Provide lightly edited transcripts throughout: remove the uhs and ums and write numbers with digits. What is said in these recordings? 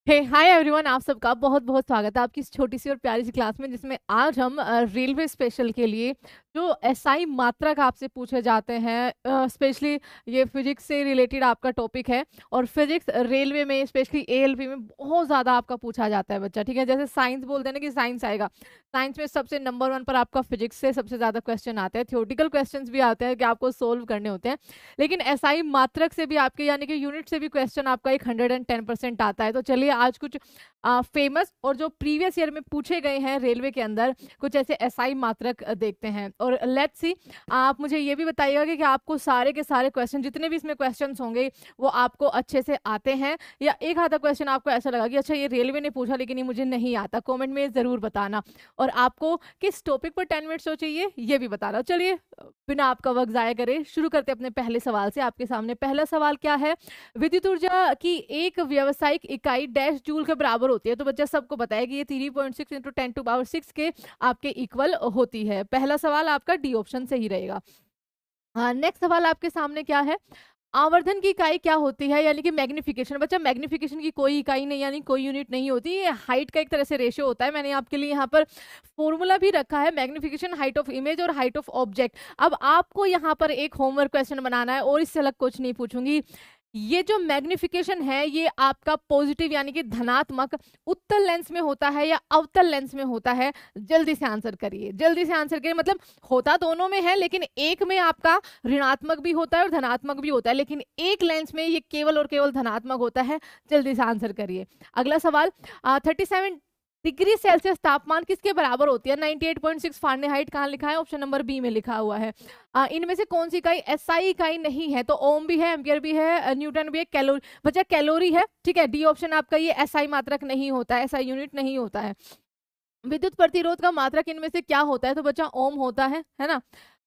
हे hi everyone, आप सबका बहुत बहुत स्वागत है आपकी इस छोटी सी और प्यारी सी क्लास में, जिसमें आज हम रेलवे स्पेशल के लिए जो एसआई मात्रक आपसे पूछे जाते हैं, स्पेशली ये फिजिक्स से रिलेटेड आपका टॉपिक है। और फिजिक्स रेलवे में स्पेशली एएलपी में बहुत ज़्यादा आपका पूछा जाता है बच्चा, ठीक है। जैसे साइंस बोलते हैं ना कि साइंस आएगा, साइंस में सबसे नंबर 1 पर आपका फिजिक्स से सबसे ज़्यादा क्वेश्चन आते हैं, थियोरटिकल क्वेश्चन भी आते हैं कि आपको सोल्व करने होते हैं। लेकिन एसआई मात्रक से भी आपके यानी कि यूनिट से भी क्वेश्चन आपका एक 110% आता है। तो चलिए आज कुछ फेमस और जो प्रीवियस ईयर में पूछे गए हैं रेलवे के अंदर कुछ ऐसे एसआई मात्रक देखते हैं। और लेट्स सी, आप मुझे ये भी बताइएगा कि आपको सारे के सारे क्वेश्चन, जितने भी इसमें क्वेश्चंस होंगे, वो आपको अच्छे से आते हैं, या एक आधा क्वेश्चन आपको ऐसा लगा कि अच्छा ये रेलवे ने पूछा लेकिन ये मुझे नहीं आता। कमेंट में जरूर बताना। और आपको किस टॉपिक पर 10 मिनट्स हो चाहिए ये भी बताना। चलिए बिना आपका वक्त जाया करे शुरू करते अपने पहले सवाल से। आपके सामने पहला सवाल क्या है? विद्युत ऊर्जा की एक व्यावसायिक इकाई डैश जूल के बराबर होती है। तो बच्चा सबको पता है कि ये 3.6 इंटू 10⁶ के आपके इक्वल होती है। पहला सवाल आपका डी ऑप्शन सही रहेगा। नेक्स्ट सवाल आपके सामने क्या है? आवर्धन की इकाई क्या होती है, यानी कि मैग्निफिकेशन। बच्चा मैग्निफिकेशन की कोई इकाई नहीं, यानी कोई यूनिट नहीं होती, ये हाइट का एक तरह से रेशियो होता है। मैंने आपके लिए यहाँ पर फॉर्मूला भी रखा है, मैग्निफिकेशन हाइट ऑफ इमेज और हाइट ऑफ ऑब्जेक्ट। अब आपको यहाँ पर एक होमवर्क क्वेश्चन बनाना है और इससे अलग कुछ नहीं पूछूंगी। ये जो मैग्निफिकेशन है ये आपका पॉजिटिव यानी कि धनात्मक उत्तल लेंस में होता है या अवतल लेंस में होता है? जल्दी से आंसर करिए, जल्दी से आंसर करिए। मतलब होता दोनों में है, लेकिन एक में आपका ऋणात्मक भी होता है और धनात्मक भी होता है, लेकिन एक लेंस में ये केवल और केवल धनात्मक होता है। जल्दी से आंसर करिए। अगला सवाल, 37 डिग्री सेल्सियस तापमान किसके बराबर होती है? 98.6 फारेनहाइट कहाँ लिखा है? ऑप्शन नंबर बी में लिखा हुआ है। इनमें से कौन सी इकाई एसआई इकाई नहीं है? तो ओम भी है, एम्पियर भी है, न्यूटन भी है, कैलोरी। बच्चा कैलोरी है, ठीक है। डी ऑप्शन आपका ये एसआई मात्रक नहीं होता है, एसआई यूनिट नहीं होता है। विद्युत प्रतिरोध का मात्रक इनमें से क्या होता है? तो बच्चा ओम होता है ना।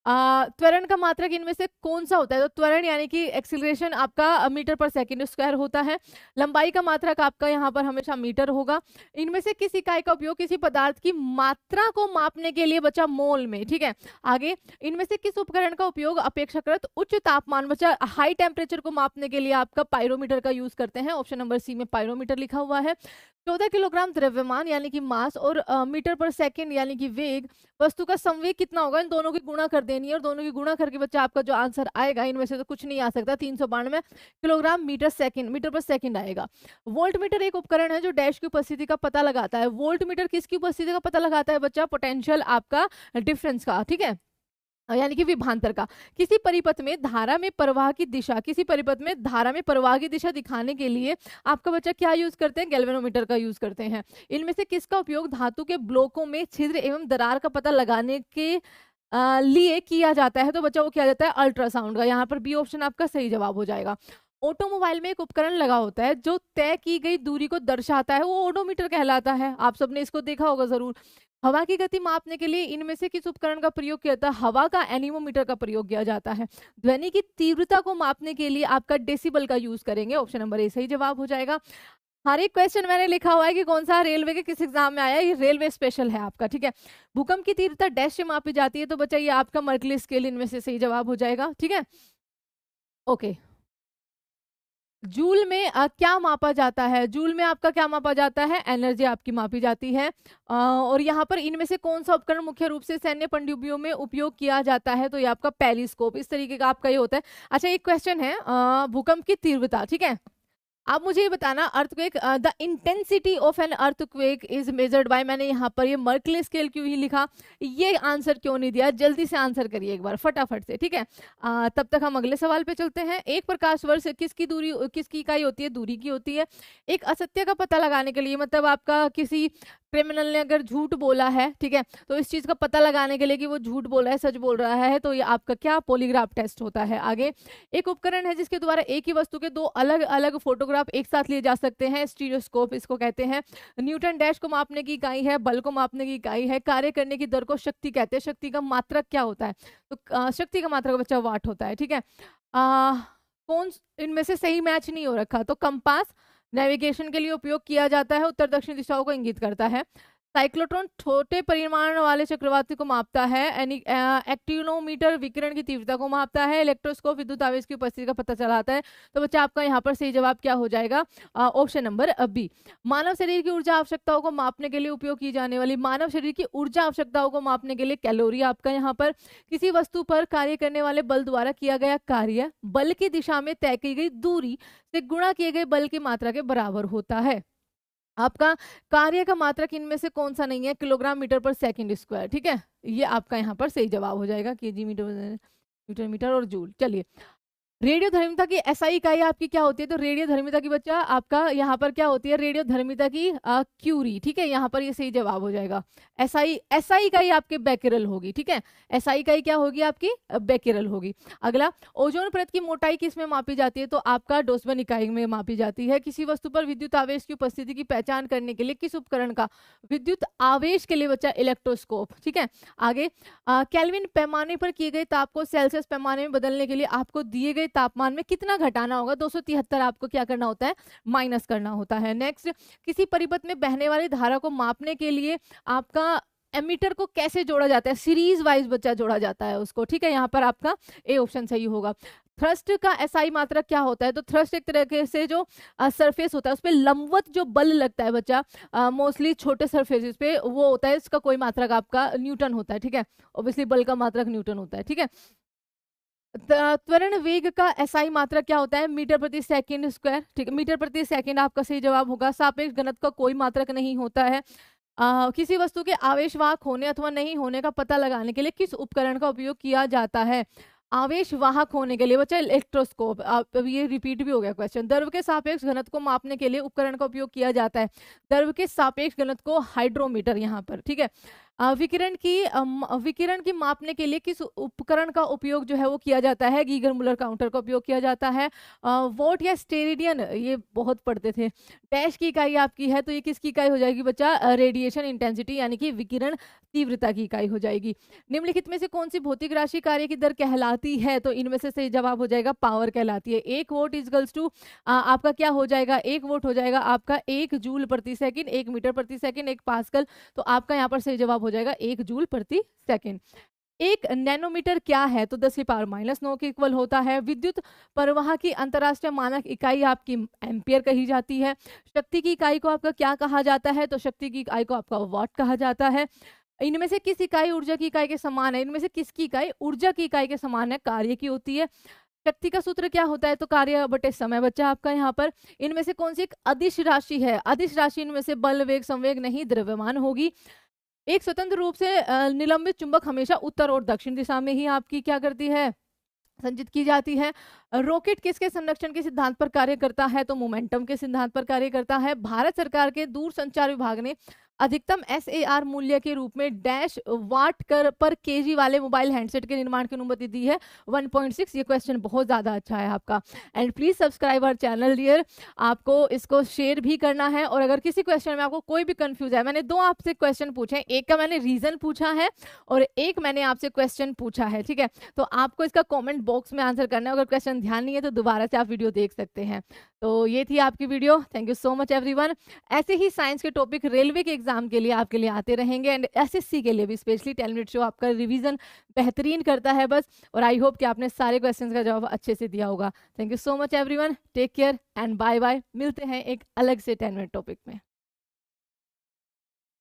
त्वरण का मात्रक इनमें से कौन सा होता है? तो त्वरण यानी कि एक्सीलरेशन आपका मीटर पर सेकंड स्क्वायर होता है। लंबाई का मात्रक आपका यहाँ पर हमेशा मीटर होगा। इनमें से किस इकाई का उपयोग किसी पदार्थ की मात्रा को मापने के लिए? बच्चा मोल में, ठीक है। आगे, इनमें से किस उपकरण का उपयोग अपेक्षाकृत उच्च तापमान, बच्चा हाई टेम्परेचर को मापने के लिए आपका पायरोमीटर का यूज करते हैं? ऑप्शन नंबर सी में पायरोमीटर लिखा हुआ है। 14 किलोग्राम द्रव्यमान यानी कि मास और मीटर पर सेकंड यानी कि वेग, वस्तु का संवेग कितना होगा? इन दोनों की गुणा कर देनी है और दोनों की गुणा करके बच्चा आपका जो आंसर आएगा, इनमें से तो कुछ नहीं आ सकता, 392 किलोग्राम मीटर पर सेकंड आएगा। वोल्ट मीटर एक उपकरण है जो डैश की उपस्थिति का पता लगाता है। वोल्ट मीटर किसकी उपस्थिति का पता लगाता है? बच्चा पोटेंशियल आपका डिफरेंस का, ठीक है, यानी कि विभवांतर का। किसी परिपथ में धारा में प्रवाह की दिशा, किसी परिपथ में धारा में प्रवाह की दिशा दिखाने के लिए आपका बच्चा क्या यूज करते हैं? गैल्वेनोमीटर का यूज करते हैं। इनमें से किसका उपयोग धातु के ब्लॉकों में छिद्र एवं दरार का पता लगाने के लिए किया जाता है? तो बच्चा वो किया जाता है अल्ट्रासाउंड का। यहाँ पर बी ऑप्शन आपका सही जवाब हो जाएगा। ऑटोमोबाइल में एक उपकरण लगा होता है जो तय की गई दूरी को दर्शाता है, वो ओडोमीटर कहलाता है। आप सबने इसको देखा होगा जरूर। हवा की गति मापने के लिए इनमें से किस उपकरण का प्रयोग किया जाता है? हवा का एनीमोमीटर का प्रयोग किया जाता है। ध्वनि की तीव्रता को मापने के लिए आपका डेसिबल का यूज करेंगे। ऑप्शन नंबर ए सही जवाब हो जाएगा। हर एक क्वेश्चन मैंने लिखा हुआ है कि कौन सा रेलवे के किस एग्जाम में आया है, ये रेलवे स्पेशल है आपका, ठीक है। भूकंप की तीव्रता डैश से मापी जाती है? तो बच्चा ये आपका मर्कली स्केल इनमें से सही जवाब हो जाएगा, ठीक है। ओके, जूल में क्या मापा जाता है? जूल में आपका क्या मापा जाता है? एनर्जी आपकी मापी जाती है। और यहाँ पर इनमें से कौन सा उपकरण मुख्य रूप से सैन्य पनडुब्बियों में उपयोग किया जाता है? तो ये आपका पेरिस्कोप, इस तरीके का आपका ये होता है। अच्छा, एक क्वेश्चन है, भूकंप की तीव्रता, ठीक है। आप मुझे ये बताना, earthquake, the intensity of an earthquake is measured by, मैंने यहाँ पर ये मर्कली स्केल क्यों ही लिखा, ये आंसर क्यों नहीं दिया? जल्दी से आंसर करिए एक बार फटाफट से, ठीक है। तब तक हम अगले सवाल पे चलते हैं। एक प्रकाश वर्ष किसकी दूरी, किसकी इकाई होती है? दूरी की होती है। एक असत्य का पता लगाने के लिए, मतलब आपका किसी क्रिमिनल ने अगर झूठ बोला है, ठीक है, तो इस चीज का पता लगाने के लिए कि वो झूठ बोल रहा है सच बोल रहा है, तो ये आपका क्या पॉलीग्राफ टेस्ट होता है। आगे, एक उपकरण है जिसके द्वारा एक ही वस्तु के दो अलग अलग फोटोग्राफ एक साथ लिए जा सकते हैं, स्टीरियोस्कोप इसको कहते हैं। न्यूटन डैश को मापने की इकाई है, बल को मापने की इकाई है। कार्य करने की दर को शक्ति कहते हैं। शक्ति का मात्रक क्या होता है? तो शक्ति का मात्रक बच्चा वाट होता है, ठीक है। कौन इनमें से सही मैच नहीं हो रखा? तो कंपास नेविगेशन के लिए उपयोग किया जाता है, उत्तर दक्षिण दिशाओं को इंगित करता है। साइक्लोट्रॉन छोटे परिमाण वाले चक्रवाती को मापता है। एक्टिनोमीटर विकिरण की तीव्रता को मापता है। इलेक्ट्रोस्कोप विद्युत आवेश की उपस्थिति का पता चलाता है। तो बच्चा आपका यहाँ पर सही जवाब क्या हो जाएगा? Option number B. मानव शरीर की ऊर्जा आवश्यकताओं को मापने के लिए उपयोग की जाने वाली, मानव शरीर की ऊर्जा आवश्यकताओं को मापने के लिए कैलोरी आपका यहाँ पर किसी वस्तु पर कार्य करने वाले बल द्वारा किया गया कार्य बल की दिशा में तय की गई दूरी से गुणा किए गए बल की मात्रा के बराबर होता है। आपका कार्य का मात्रक इनमें से कौन सा नहीं है? किलोग्राम मीटर पर सेकंड स्क्वायर। ठीक है, ये आपका यहाँ पर सही जवाब हो जाएगा, केजी मीटर न्यूटन मीटर और जूल। चलिए, रेडियो धर्मिता की एसआई इकाई आपकी क्या होती है? तो रेडियो धर्मिता की बच्चा आपका यहाँ पर क्या होती है? रेडियो धर्मिता की क्यूरी। ठीक है, यहाँ पर ये सही जवाब हो जाएगा। एसआई इकाई आपके बेकेरल होगी। ठीक है, एसआई इकाई क्या होगी आपकी? बेकेरल होगी। अगला, ओजोन परत की मोटाई किस में मापी जाती है? तो आपका डोसबन इकाई में मापी जाती है। किसी वस्तु पर विद्युत आवेश की उपस्थिति की पहचान करने के लिए किस उपकरण का विद्युत आवेश के लिए बच्चा? इलेक्ट्रोस्कोप। ठीक है, आगे, केल्विन पैमाने पर किए गए ताप को सेल्सियस पैमाने में बदलने के लिए आपको दिए गए तापमान में कितना घटाना होगा? 273 आपको क्या करना होता है? माइनस करना होता है। नेक्स्ट, किसी परिपथ में बहने वाली धारा को मापने के लिए आपका एमीटर को कैसे जोड़ा जाता है? सीरीज वाइज बच्चा जोड़ा जाता है उसको। ठीक है, यहाँ पर आपका ए ऑप्शन सही होगा। थ्रस्ट का एसआई मात्रक क्या होता है? तो थ्रस्ट एक तरह से जो सरफेस होता है उस पर लंबवत जो बल लगता है बच्चा, मोस्टली छोटे सरफेसेस पे, वो होता है, इसका कोई मात्रक आपका न्यूटन होता है। ठीक है, ऑब्वियसली बल का मात्रक न्यूटन होता है। ठीक है, त्वरण वेग का एसआई मात्रक क्या होता है? मीटर प्रति सेकंड स्क्वायर। ठीक है, मीटर प्रति सेकंड आपका सही जवाब होगा। सापेक्ष घनत्व का कोई मात्रक नहीं होता है। किसी वस्तु के आवेशवाहक होने अथवा नहीं होने का पता लगाने के लिए किस उपकरण का उपयोग किया जाता है? आवेश वाहक होने के लिए बच्चा इलेक्ट्रोस्कोप। अब ये रिपीट भी हो गया क्वेश्चन। द्रव के सापेक्ष घनत्व को मापने के लिए उपकरण का उपयोग किया जाता है। द्रव के सापेक्ष घनत्व को हाइड्रोमीटर यहाँ पर। ठीक है, विकिरण की मापने के लिए किस उपकरण का उपयोग जो है वो किया जाता है? गीगर मुलर काउंटर का उपयोग किया जाता है। वोट या स्टेरेडियन, ये बहुत पढ़ते थे। डैश की इकाई आपकी है, तो ये किसकी इकाई हो जाएगी बच्चा? रेडिएशन इंटेंसिटी यानी कि विकिरण तीव्रता की इकाई हो जाएगी। निम्नलिखित में से कौन सी भौतिक राशि कार्य की दर कहलाती है? तो इनमें से सही जवाब हो जाएगा पावर कहलाती है। 1 वोट इजगल्स टू आपका क्या हो जाएगा? 1 वोट हो जाएगा आपका 1 जूल प्रति सेकंड, 1 मीटर प्रति सेकंड, 1 पास्कल। तो आपका यहाँ पर सही जवाब हो जाएगा 1 जूल प्रति सेकंड। 1 नैनोमीटर क्या है? तो 10⁻⁹ के इक्वल होता है। विद्युत प्रवाह की अंतरराष्ट्रीय मानक इकाई आपकी एम्पियर कही जाती है। शक्ति की इकाई को आपका क्या कहा जाता है? तो शक्ति की इकाई को आपका वाट कहा जाता है। इनमें से किस इकाई ऊर्जा की इकाई के समान है? इनमें से किसकी इकाई ऊर्जा की इकाई के समान है? कार्य की होती है। शक्ति का सूत्र क्या होता है? तो कार्य बटे समय बच्चा आपका यहाँ पर। इनमें से कौन सी एक अदिश राशि है? अदिश राशि इनमें से बल, वेग, संवेग नहीं, द्रव्यमान होगी। एक स्वतंत्र रूप से निलंबित चुंबक हमेशा उत्तर और दक्षिण दिशा में ही आपकी क्या करती है? संचित की जाती है। रॉकेट किसके संरक्षण के सिद्धांत पर कार्य करता है? तो मोमेंटम के सिद्धांत पर कार्य करता है। भारत सरकार के दूरसंचार विभाग ने अधिकतम SAR मूल्य के रूप में डैश वाट पर केजी वाले मोबाइल हैंडसेट के निर्माण की अनुमति दी है? 1.6। ये क्वेश्चन बहुत ज्यादा अच्छा है आपका। And please subscribe our channel dear. आपको इसको शेयर भी करना है। और अगर किसी क्वेश्चन में आपको कोई भी कंफ्यूज है, मैंने 2 आपसे क्वेश्चन पूछे हैं, एक का मैंने रीजन पूछा है और एक मैंने आपसे क्वेश्चन पूछा है। ठीक है, तो आपको इसका कॉमेंट बॉक्स में आंसर करना है। अगर क्वेश्चन ध्यान नहीं है तो दोबारा से आप वीडियो देख सकते हैं। तो ये थी आपकी video. Thank you so much everyone. ऐसे ही साइंस के टॉपिक रेलवे के एग्जाम के लिए आपके लिए आते रहेंगे एंड SSC के लिए भी स्पेशली 10 मिनट शो आपका रिवीजन बेहतरीन करता है बस। और आई होप कि आपने सारे क्वेश्चंस का जवाब अच्छे से दिया होगा। Thank you so much everyone. Take care and bye bye. मिलते हैं एक अलग से 10 मिनट टॉपिक में।